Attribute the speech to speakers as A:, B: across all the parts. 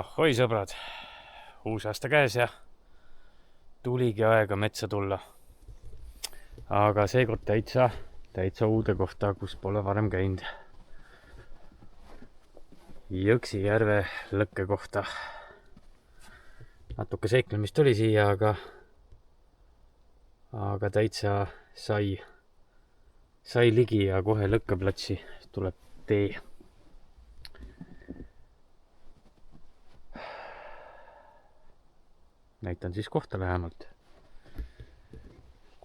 A: Ahoi sõbrad, uus aasta käes ja tuligi aega metsa tulla. Aga seekord täitsa uude kohta, kus pole varem käinud. Jõksi järve lõkke kohta. Natuke seiklemist oli siia, aga täitsa sai ligi ja kohe lõkkeplatsi tuleb tee. Näitan siis kohta lähemalt.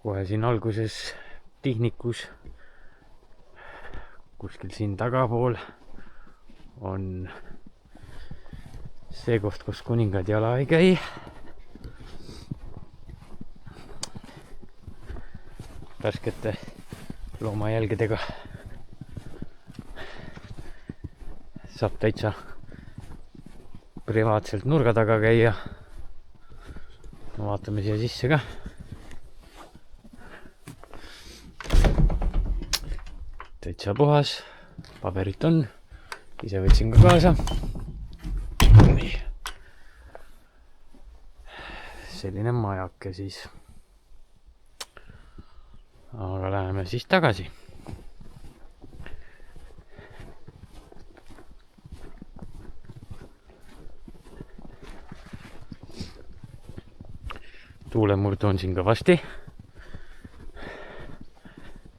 A: Kohe siin alguses tihnikus, kuskil siin tagapool on see koht, kus kuningad jala ei käi. Värskete loomajälgedega saab täitsa privaatselt nurga taga käia. Vaatame siia sisse ka. Täitsa puhas, paberit on, ise võtsin ka kaasa. Nii. Selline majake siis. Aga läheme siis tagasi. Tuulemurdu on siin kõvasti.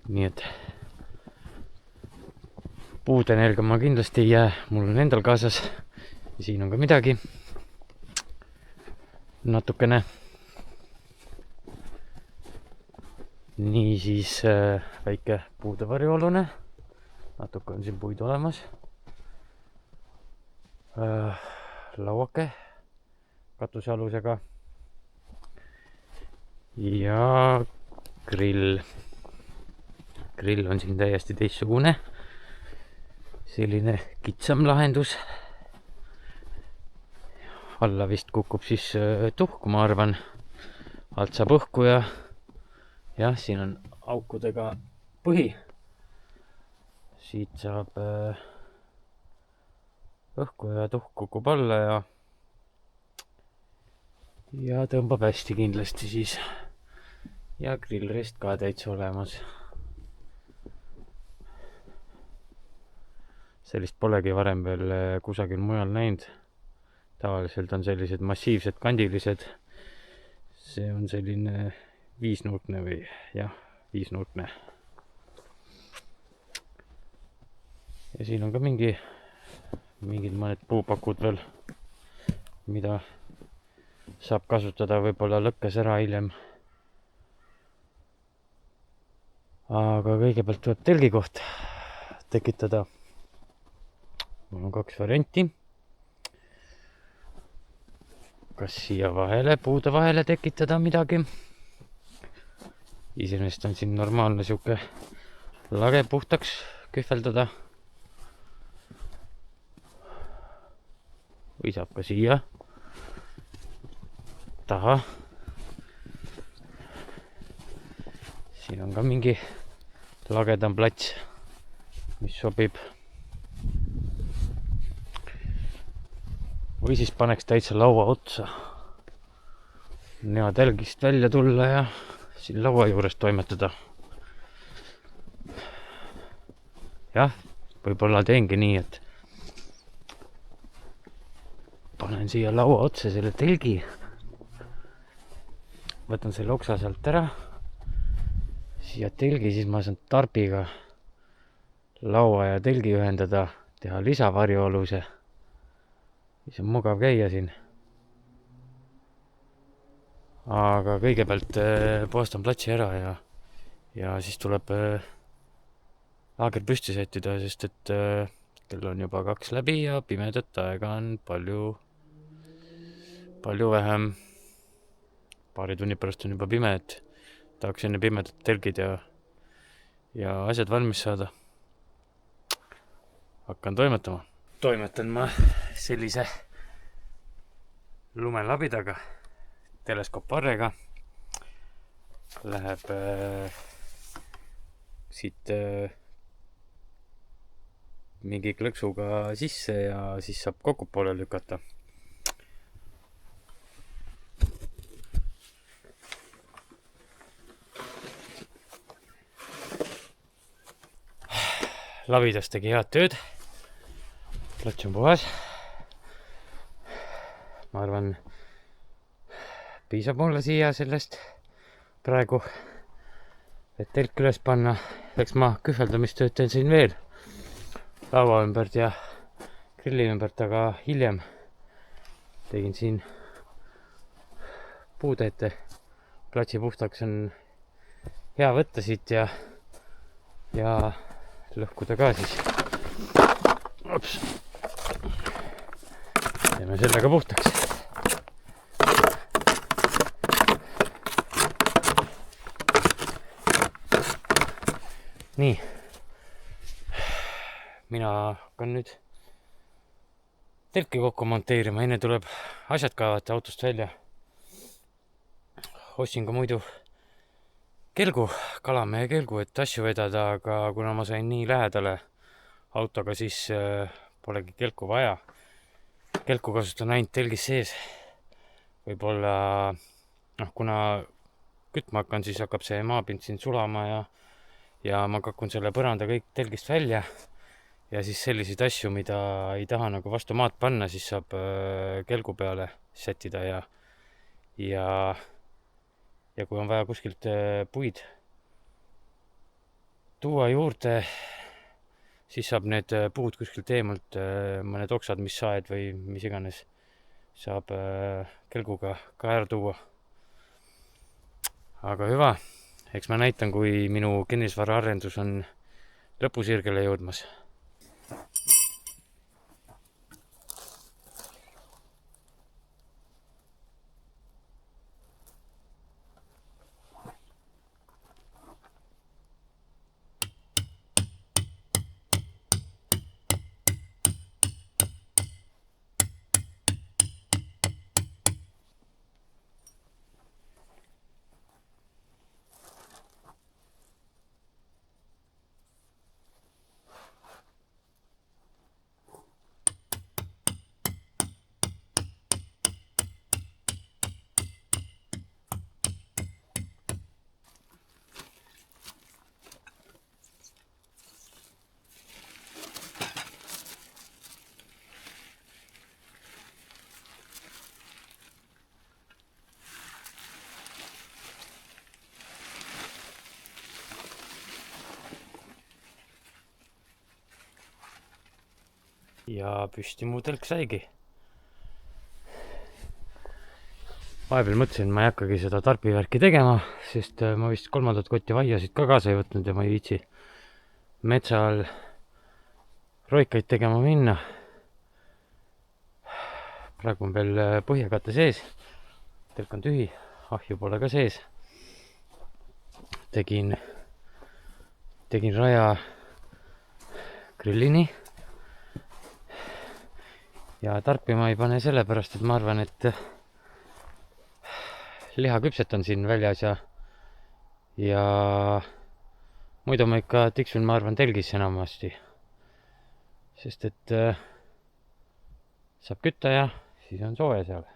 A: Nii et puudenergia ma kindlasti ei jää, mul on endal kaasas. Ja siin on ka midagi. Natukene. Nii siis väike puudevarjuolune. Natuke on siin puid olemas. Lauake katusealusega. Ja grill. Grill on siin täiesti teistsugune. Selline kitsam lahendus. Alla vist kukub siis tuhku, ma arvan. Alt saab õhku ja siin on aukudega põhi. Siit saab õhku ja tuhk kukub alla ja tõmbab hästi kindlasti siis. Ja grillrist ka täitsa olemas. Sellist polegi varem veel kusagil mujal näinud. Tavaliselt on sellised massiivsed kandilised. See on selline viisnurkne või viisnurkne. Ja siin on ka mingid mõned puupakud veel, mida saab kasutada võib-olla lõkkes ära hiljem. Aga kõigepealt tuleb telgikoht tekitada. Mul on 2 varianti. Kas siia vahele, puude vahele tekitada midagi. Iseenesest on siin normaalne siuke lage puhtaks kühveldada. Või saab ka siia taha. Siin on ka mingi lagedam plats, mis sobib. Või siis paneks täitsa laua otsa. On hea telgist välja tulla ja siin laua juures toimetada. Jah, võib-olla teengi nii, et panen siia laua otsa selle telgi. Võtan selle oksa sealt ära. Siia telgi, siis ma saan tarbiga laua ja telgi ühendada, teha lisavarjualuse. Siis on mugav käia siin. Aga kõigepealt puhastan platsi ära ja siis tuleb laager püsti sättida, sest et kell on juba 2 läbi ja pimedat aega on palju vähem. Paari tunni pärast on juba pime, et tahaks enne pimedat telgid ja asjad valmis saada. Hakkan toimetama. Toimetan ma sellise lumelabidaga, teleskoopparrega. Läheb siit mingi klõksuga sisse ja siis saab kokku poole lükata. lavidas tegi head tööd. Plats on puhas. Ma arvan, piisab mulle siia sellest praegu, et telk üles panna. Eks ma kühveldamistööd teen siin veel laua ümbert ja grilli ümbert, aga hiljem tegin siin puude ette. Platsi puhtaks on hea võtta siit ja lõhkuda ka siis. Ops. Teeme sellega puhtaks. Nii. Mina hakkan nüüd telki kokku monteerima. Enne tuleb asjad kaevata autost välja. Ostsin ka muidu kelgu, Kalamehe kelgu, et asju vedada, aga kuna ma sain nii lähedale autoga, siis polegi kelku vaja. Kelku kasutan ainult telgis sees. Võib-olla, kuna kütma hakkan, siis hakkab see maapind siin sulama ja ma kakun selle põranda kõik telgist välja. Ja siis selliseid asju, mida ei taha nagu vastu maad panna, siis saab kelgu peale sättida ja kui on vaja kuskilt puid tuua juurde, siis saab need puud kuskilt eemalt, mõned oksad, mis saed või mis iganes, saab kelguga ka ära tuua. Aga hüva, eks ma näitan, kui minu kinnisvaraarendus on lõpusirgele jõudmas. Ja püsti mu telk saigi. Vahepeal mõtlesin, ma ei hakkagi seda tarpivärki tegema, sest ma vist 3. kotti vaiasid ka kaasa ei võtnud ja ma ei viitsi metsal roikaid tegema minna. Praegu on veel põhjakate sees. Telk on tühi, ahju pole ka sees. Tegin raja grillini. Ja tarpima ei pane sellepärast, et ma arvan, et lihaküpset on siin väljas ja muidu ma ikka tiksun, ma arvan, telgis enamasti. Sest et saab kütta ja siis on soe seal.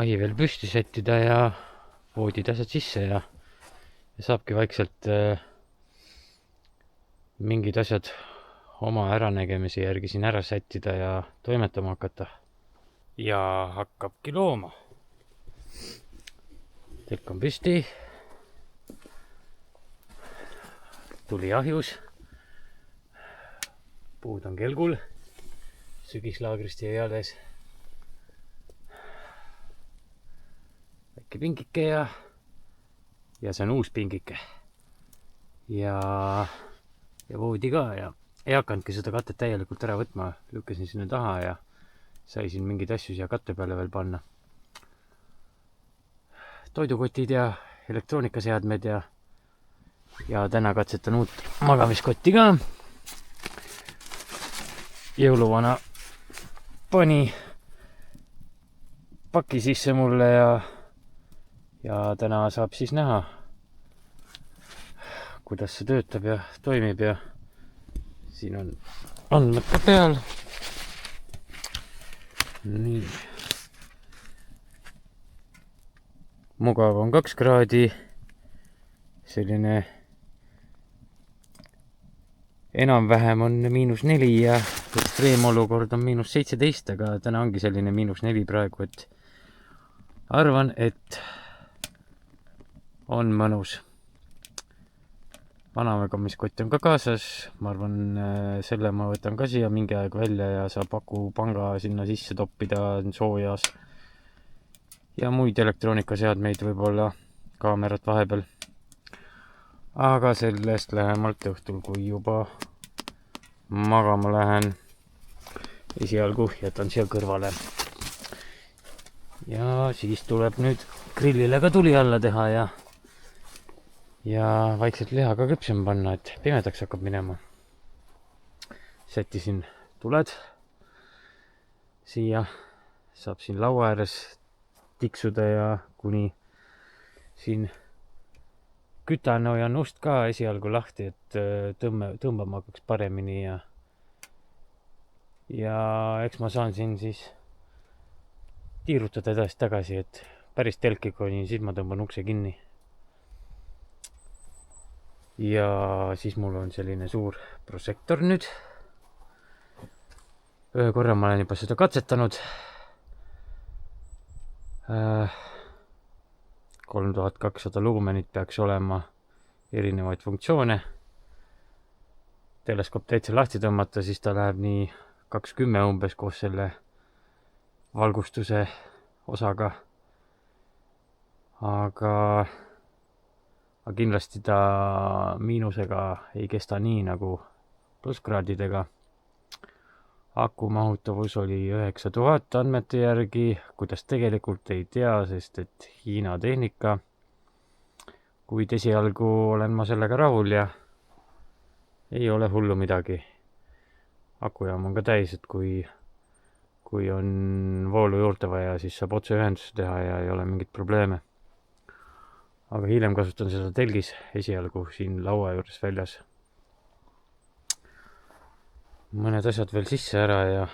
A: Ahi veel püsti sättida ja voodid asjad sisse ja saabki vaikselt mingid asjad oma äranägemise järgi siin ära sättida ja toimetama hakata. Ja hakkabki looma. Telk on püsti. Tuli ahjus. Puud on kelgul. Sügislaagrist jäi alles. Väike pingike ja see on uus pingike. Ja voodi ka ja ei hakanudki seda katet täielikult ära võtma. Lükkasin sinna taha ja sai siin mingeid asju siia katte peale veel panna. Toidukotid ja elektroonikaseadmed ja täna katsetan uut magamiskotti ka. Jõuluvana pani paki sisse mulle ja täna saab siis näha, kuidas see töötab ja toimib ja siin on andmed ka peal. Nii. Mugav on 2 kraadi, selline enam-vähem on -4 ja ekstreemolukord on -17, aga täna ongi selline -4 praegu, et arvan, et on mõnus. Vanamegamiskott on ka kaasas, ma arvan, selle ma võtan ka siia mingi aeg välja ja saab akupanga sinna sisse toppida soojas ja muid elektroonikaseadmeid, võib-olla kaamerat vahepeal. Aga sellest lähemalt õhtul, kui juba magama lähen. Esialgu jätan siia kõrvale. Ja siis tuleb nüüd grillile ka tuli alla teha ja vaikselt liha ka küpsema panna, et pimedaks hakkab minema. Sättisin tuled siia, saab siin laua ääres tiksuda ja kuni siin kütan hoian ust ka esialgu lahti, et tõmbama hakkaks paremini ja eks ma saan siin siis tiirutada edasi-tagasi, et päris telki kuni siis ma tõmban ukse kinni. Ja siis mul on selline suur prožektor nüüd. Ühe korra ma olen juba seda katsetanud. 3200 luumenit peaks olema, erinevaid funktsioone. Teleskoop täitsa lahti tõmmata, siis ta läheb nii 210 umbes koos selle valgustuse osaga. Aga kindlasti ta miinusega ei kesta nii nagu plusskraadidega. Aku mahutavus oli 9000 andmete järgi, kuidas tegelikult ei tea, sest et Hiina tehnika. Kuid esialgu olen ma sellega rahul ja ei ole hullu midagi. Akujaam on ka täis, et kui on voolu juurde vaja, siis saab otse ühenduse teha ja ei ole mingit probleeme. Aga hiljem kasutan seda telgis esialgu siin laua juures väljas. Mõned asjad veel sisse ära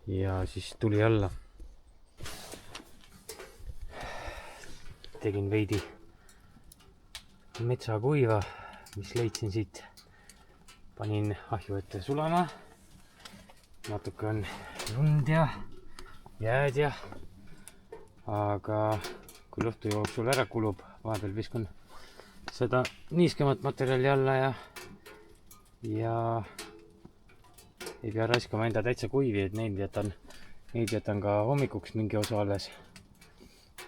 A: ja siis tuli alla. Tegin veidi metsakuiva, mis leidsin siit. Panin ahju ette sulama. Natuke on lund ja jääd aga kui õhtu jooksul ära kulub, vahepeal viskan seda niiskemat materjali alla ja ei pea raiskama enda täitsa kuivi, et neid jätan ka hommikuks mingi osa alles,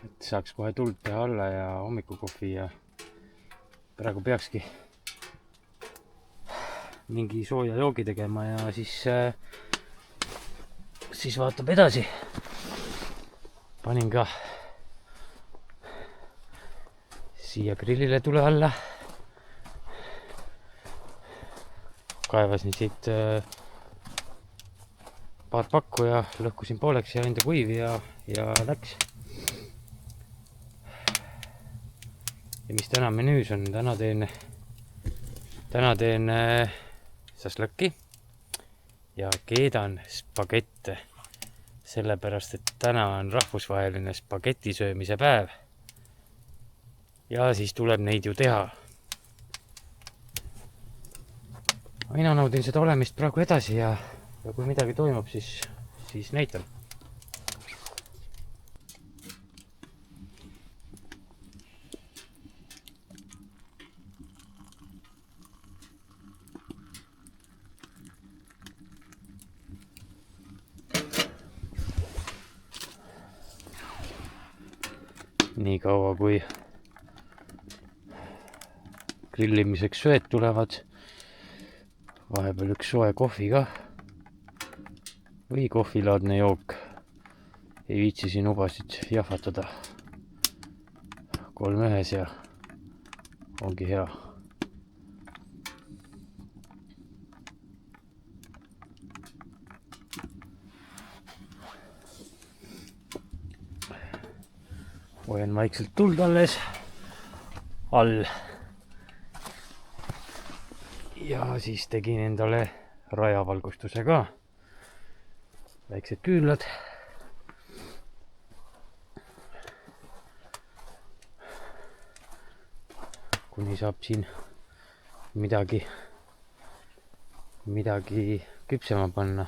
A: et saaks kohe tuld teha alla ja hommikukohvi ja praegu peakski mingi sooja joogi tegema ja siis vaatab edasi. Panin ka siia grillile tule alla. Kaevasin siit paar pakku ja lõhkusin pooleks ja enda kuivi ja läks. Ja mis täna menüüs on? Täna teen šašlõkki ja keedan spagette. Sellepärast, et täna on rahvusvaheline spageti söömise päev. Ja siis tuleb neid ju teha. Mina naudin seda olemist praegu edasi ja kui midagi toimub, siis näitan. Nii kaua kui grillimiseks sööd tulevad, vahepeal üks soe kohvi ka või kohvilaadne jook. Ei viitsi siin ubasid jahvatada. 3 ühes ja ongi hea. Hoian vaikselt tuld alles all. Ja siis tegin endale rajavalgustuse ka. Väiksed küünlad. kuni saab siin midagi küpsema panna.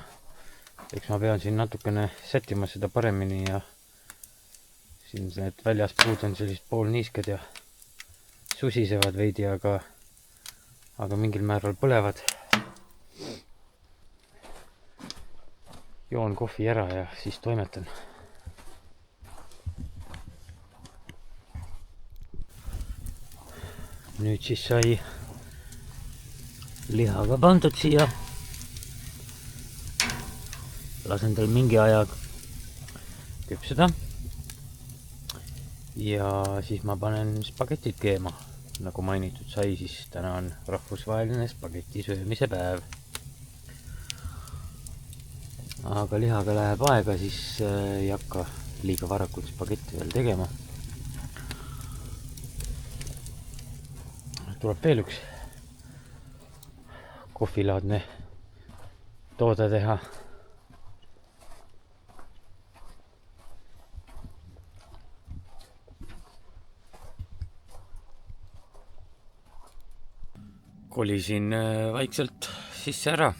A: Eks ma pean siin natukene sättima seda paremini ja siin need väljas puud on sellised poolniisked ja susisevad veidi, aga mingil määral põlevad. Joon kohvi ära ja siis toimetan. Nüüd siis sai liha ka pandud siia. Lasen tal mingi aja küpseda. Ja siis ma panen spagetid keema. Nagu mainitud sai, siis täna on rahvusvaheline spageti söömise päev. Aga lihaga läheb aega, siis ei hakka liiga varakult spagetti veel tegema. Tuleb veel üks kohvilaadne toode teha. Kolisin vaikselt sisse ära.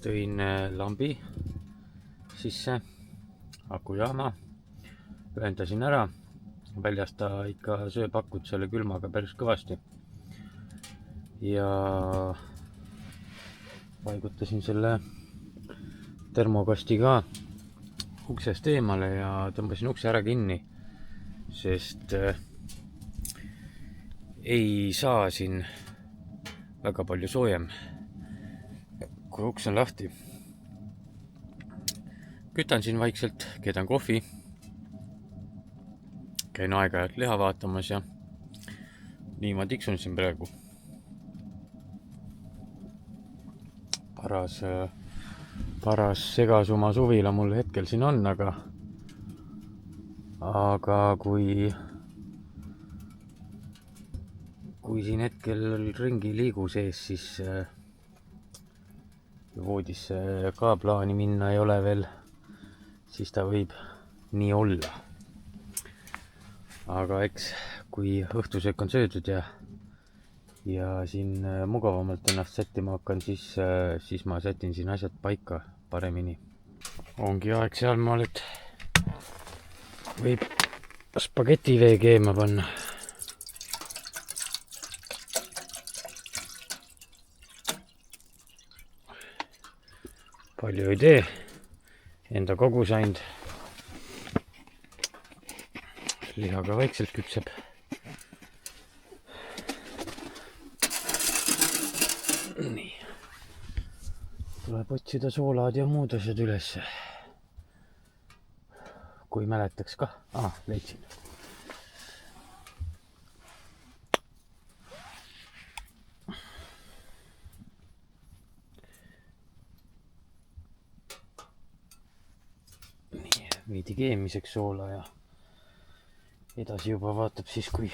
A: Tõin lambi sisse, akujaama, ühendasin ära. Väljas ta ikka sööb akut selle külmaga päris kõvasti. Ja paigutasin selle termokasti ka uksest eemale ja tõmbasin ukse ära kinni, sest ei saa siin väga palju soojem, kui uks on lahti. Kütan siin vaikselt, keedan kohvi, käin aeg-ajalt liha vaatamas ja nii ma tiksun siin praegu. Paras segasuma suvila mul hetkel siin on, aga kui siin hetkel ringi liigu sees, siis voodisse ka plaani minna ei ole veel, siis ta võib nii olla. Aga eks, kui õhtusöök on söödud ja siin mugavamalt ennast sättima hakkan, siis ma sätin siin asjad paika paremini. Ongi aeg sealmaal, et võib spagetivee keema panna. Palju ei tee, enda kogu saind. Lihaga vaikselt küpseb. Nii. Tuleb otsida soolaad ja muud asjad üles. Kui mäletaks ka. Leidsin. Veidi keemiseks soola ja edasi juba vaatab siis, kui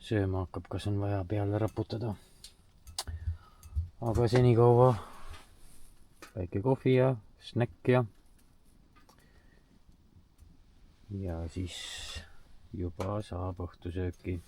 A: sööma hakkab, kas on vaja peale raputada. Aga senikaua väike kohvi ja snäkk ja siis juba saab õhtusööki.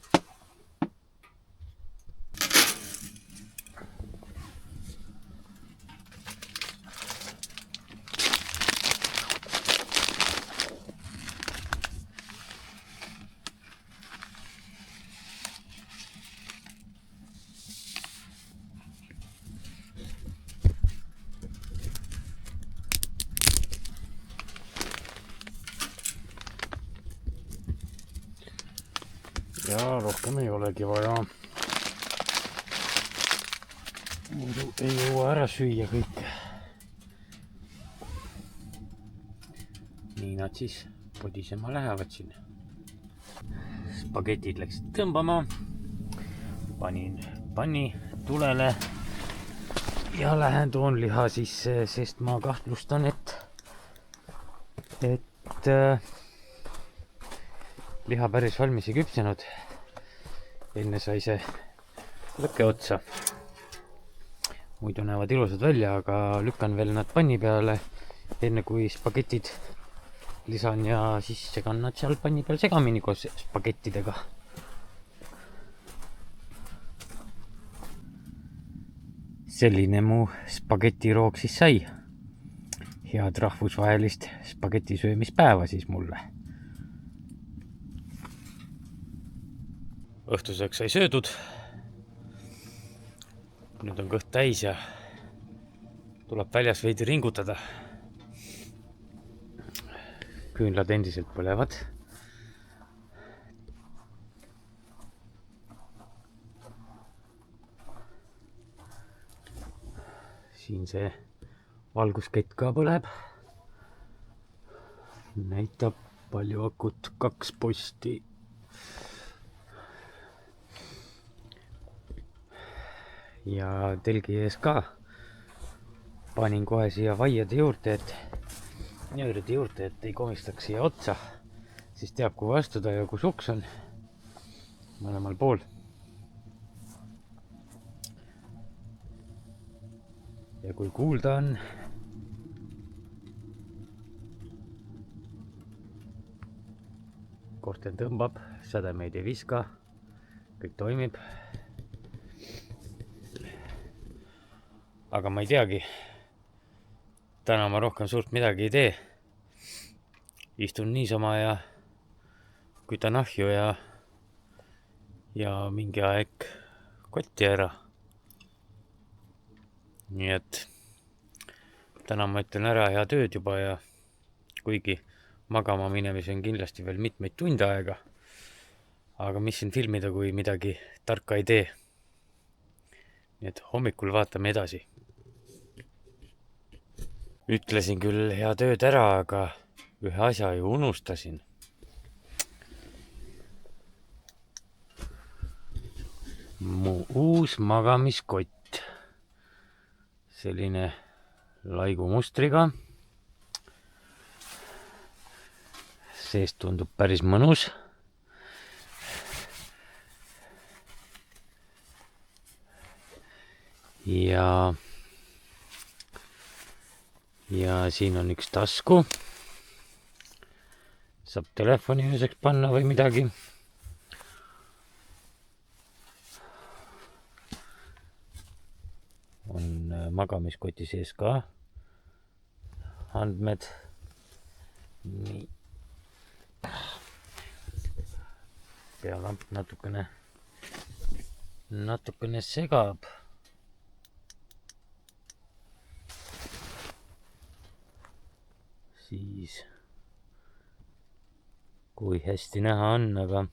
A: Ja rohkem ei olegi vaja. Muidu ei jõua ära süüa kõike. Nii nad siis podisema lähevad siin. Spagetid läksid tõmbama. Panin panni tulele ja lähen toon liha sisse, sest ma kahtlustan, et liha päris valmis ei küpsenud. Enne sai see lõkke otsa. Muidu näevad ilusad välja, aga lükkan veel nad panni peale, enne kui spagetid lisan ja siis segan nad seal panni peal segamini koos spagettidega. selline mu spagetiroog siis sai. Head rahvusvahelist spagetisöömispäeva siis mulle. Õhtuseks sai söödud. Nüüd on kõht täis ja tuleb väljas veidi ringutada. Küünlad endiselt põlevad. Siin see valguskett ka põleb. Näitab palju akut, 2 posti. Ja telgi ees ka panin kohe siia vaiade juurde, nööride juurde, et ei komistaks siia otsa. Siis teab, kui astuda ja kus uks on mõlemal pool. Ja kui kuulda on, korten tõmbab, sädemeid ei viska, kõik toimib. Aga ma ei teagi, täna ma rohkem suurt midagi ei tee. Istun niisama ja kütan ahju ja mingi aeg kotti ära. Nii et täna ma ütlen ära head ööd juba ja kuigi magama minemise on kindlasti veel mitmeid tunde aega, aga mis siin filmida, kui midagi tarka ei tee. Nii et hommikul vaatame edasi. Ütlesin küll head ööd ära, aga ühe asja ju unustasin. Mu uus magamiskott. Selline laigumustriga. Seest tundub päris mõnus. Ja siin on üks tasku. Saab telefoni üheseks panna või midagi. On magamiskoti sees ka andmed. Nii. Pealamp natukene segab. Siis kui hästi näha on, aga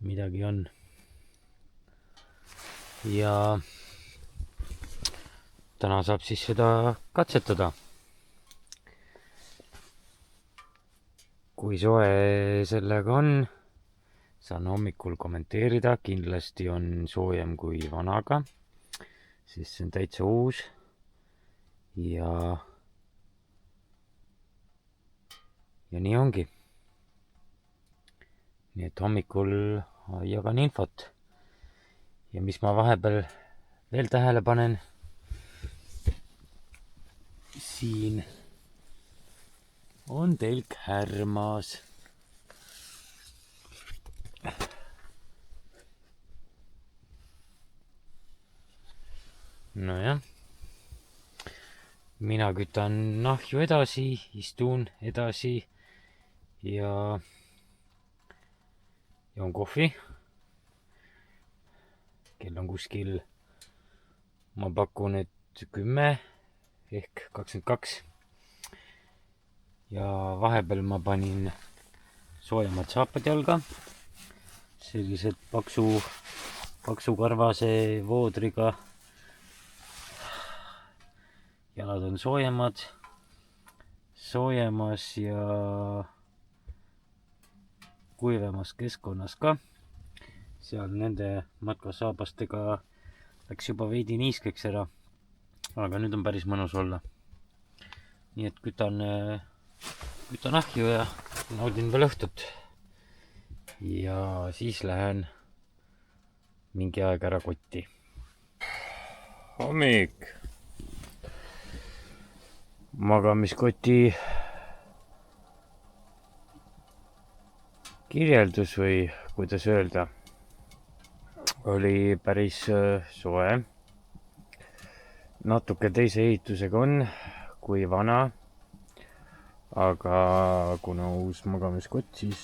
A: midagi on. Ja täna saab siis seda katsetada. Kui soe sellega on, saan hommikul kommenteerida. Kindlasti on soojem kui vanaga, siis see on täitsa uus. Ja nii ongi. Nii et hommikul jagan infot. Ja mis ma vahepeal veel tähele panen, siin on telk härmas. Nojah, mina kütan ahju edasi, istun edasi ja joon kohvi. Kell on kuskil, ma pakun, et 10 ehk 22. Ja vahepeal ma panin soojemad saapad jalga. Sellised paksu karvase voodriga. Jalad on soojemas ja kuivemas keskkonnas ka. Seal nende matkasaabastega läks juba veidi niiskeks ära, aga nüüd on päris mõnus olla. Nii et kütan ahju ja naudin veel õhtut. Ja siis lähen mingi aeg ära kotti. Hommik. Magamiskoti kirjeldus või kuidas öelda. oli päris soe. Natuke teise ehitusega on kui vana, aga kuna uus magamiskott, siis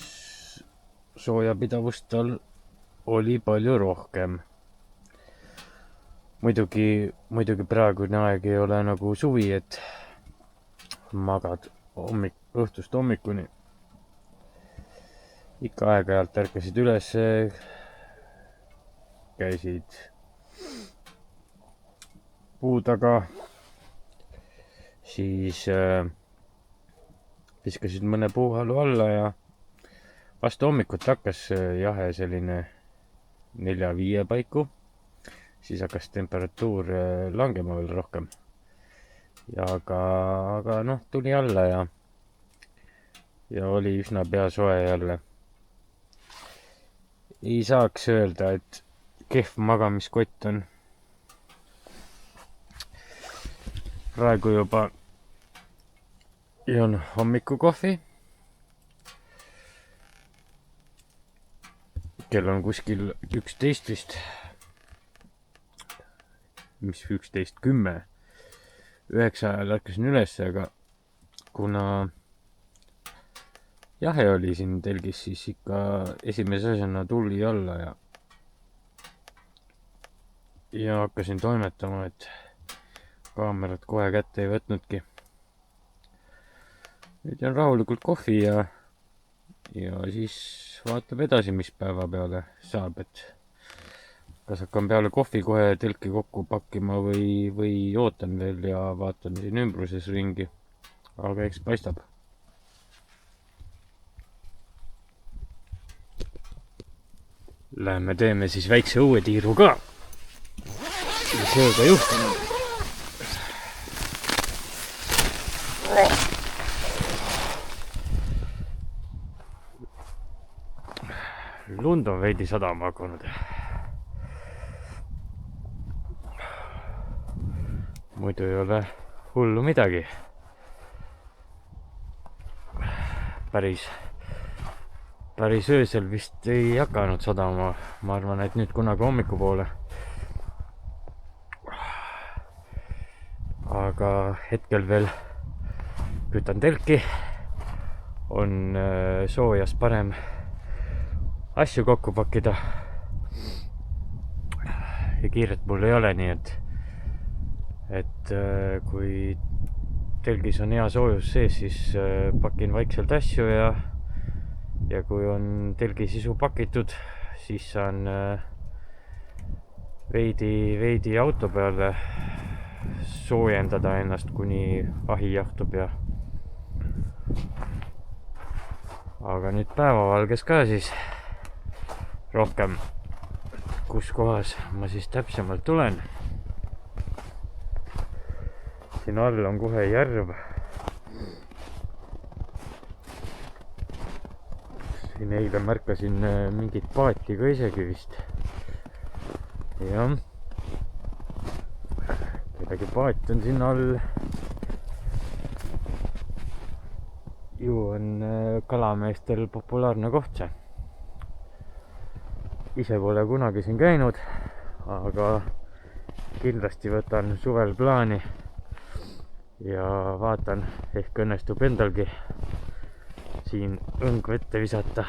A: soojapidavust tal oli palju rohkem. Muidugi praegune aeg ei ole nagu suvi, et magad õhtust hommikuni. Ikka aeg-ajalt ärkasid üles, käisid puu taga, siis viskasid mõne puuhalu alla ja vastu hommikut hakkas jahe selline 4-5 paiku, siis hakkas temperatuur langema veel rohkem. Ja aga noh, tuli alla ja oli üsna pea soe jälle. Ei saaks öelda, et kehv magamiskott on. Praegu juba joon hommikukohvi. Kell on kuskil 11 vist. Mis 11:10. 9 ajal ärkasin üles, aga kuna jahe oli siin telgis, siis ikka esimese asjana tuli alla ja hakkasin toimetama, et kaamerat kohe kätte ei võtnudki. Nüüd on rahulikult kohvi ja siis vaatab edasi, mis päeva peale saab, et kas hakkan peale kohvi kohe telki kokku pakkima või ootan veel ja vaatan siin ümbruses ringi. Aga eks paistab. Läheme teeme siis väikse uue tiiru ka. Ja seega juhtunud. Lund on veidi sadama hakanud. Muidu ei ole hullu midagi. Päris öösel vist ei hakanud sadama. Ma arvan, et nüüd kunagi hommikupoole. Aga hetkel veel kütan telki. On soojas parem asju kokku pakkida. Ja kiiret mul ei ole, nii et kui telgis on hea soojus sees, siis pakin vaikselt asju ja kui on telgis isu pakitud, siis saan veidi auto peale soojendada ennast, kuni ahi jahtub ja aga nüüd päevavalges ka siis rohkem, kus kohas ma siis täpsemalt tulen. Siin all on kohe järv. Siin eile märkasin mingit paati ka isegi vist. Jah. Kedagi paat on siin all. Ju on kalameestel populaarne koht see. Ise pole kunagi siin käinud, aga kindlasti võtan suvel plaani ja vaatan, ehk õnnestub endalgi siin õng vette visata.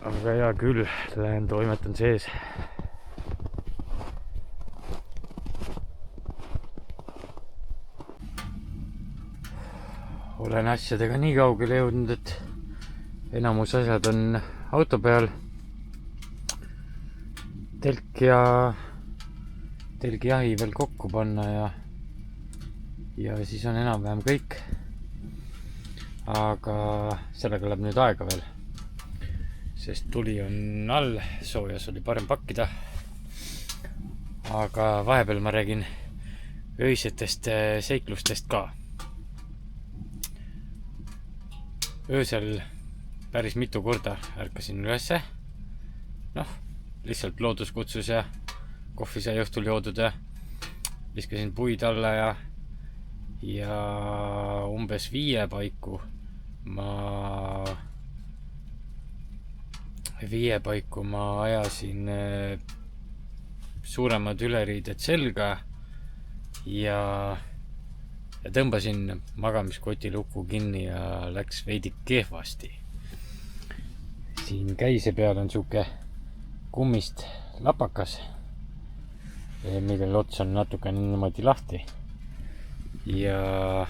A: Aga hea küll, lähen toimetan sees. Olen asjadega nii kaugele jõudnud, et enamus asjad on auto peal. Telgi jahi veel kokku panna ja siis on enam-vähem kõik. Aga sellega läheb nüüd aega veel, sest tuli on all, soojas oli parem pakkida. Aga vahepeal ma räägin öisetest seiklustest ka. Öösel päris mitu korda ärkasin ülesse. Noh, lihtsalt loodus kutsus ja kohvi sai õhtul joodud ja viskasin puid alla ja umbes 5 paiku ma ajasin suuremad üleriided selga ja tõmbasin magamiskoti luku kinni ja läks veidi kehvasti. Siin käise peal on siuke kummist lapakas, millel ots on natukene niimoodi lahti ja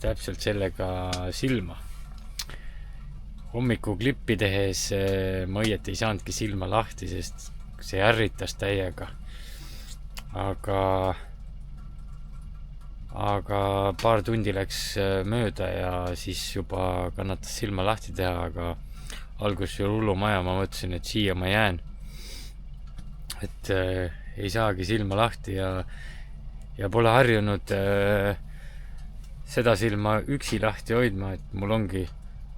A: täpselt sellega silma. Hommikuklippi tehes ma õieti ei saanudki silma lahti, sest see ärritas täiega. Aga paar tundi läks mööda ja siis juba kannatas silma lahti teha, aga alguses oli hullumaja, ma mõtlesin, et siia ma jään. Et ei saagi silma lahti ja pole harjunud seda silma üksi lahti hoidma, et mul ongi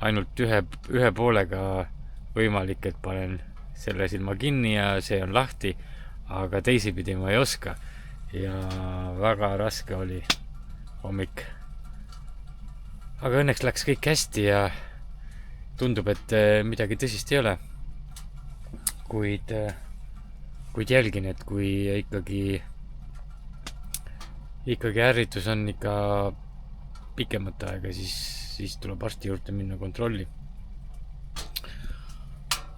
A: ainult ühe poolega võimalik, et panen selle silma kinni ja see on lahti, aga teisipidi ma ei oska ja väga raske oli hommik. Aga õnneks läks kõik hästi ja tundub, et midagi tõsist ei ole. Kuid jälgin, et kui ikkagi ärritus on ikka pikemat aega, siis tuleb arsti juurde minna kontrolli.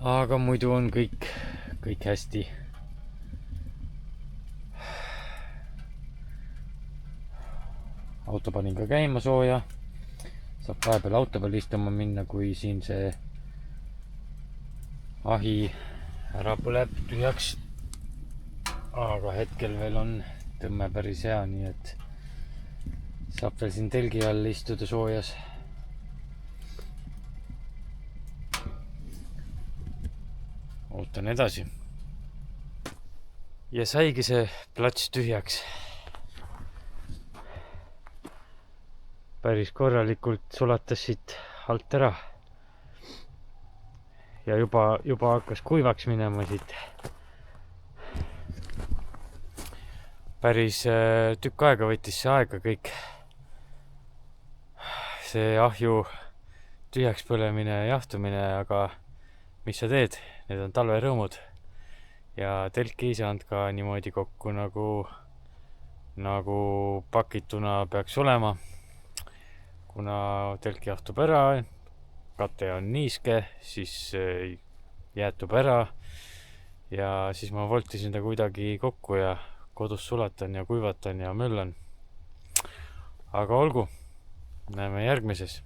A: Aga muidu on kõik hästi. Auto panin ka käima sooja. Saab vahepeal auto peal istuma minna, kui siin see ahi ära põleb tühjaks. Aga hetkel veel on tõmme päris hea, nii et saab veel siin telgi all istuda soojas. Ootan edasi. Ja saigi see plats tühjaks. Päris korralikult sulatas siit alt ära. Ja juba hakkas kuivaks minema siit. Päris tükk aega võttis see aega kõik. See ahju tühjaks põlemine ja jahtumine, aga mis sa teed? Need on talverõõmud. Ja telki ei saanud ka niimoodi kokku, nagu pakituna peaks olema. Kuna telk jahtub ära, kate on niiske, siis jäätub ära ja siis ma voltisin ta kuidagi kokku ja kodus sulatan ja kuivatan ja möllan. Aga olgu, näeme järgmises.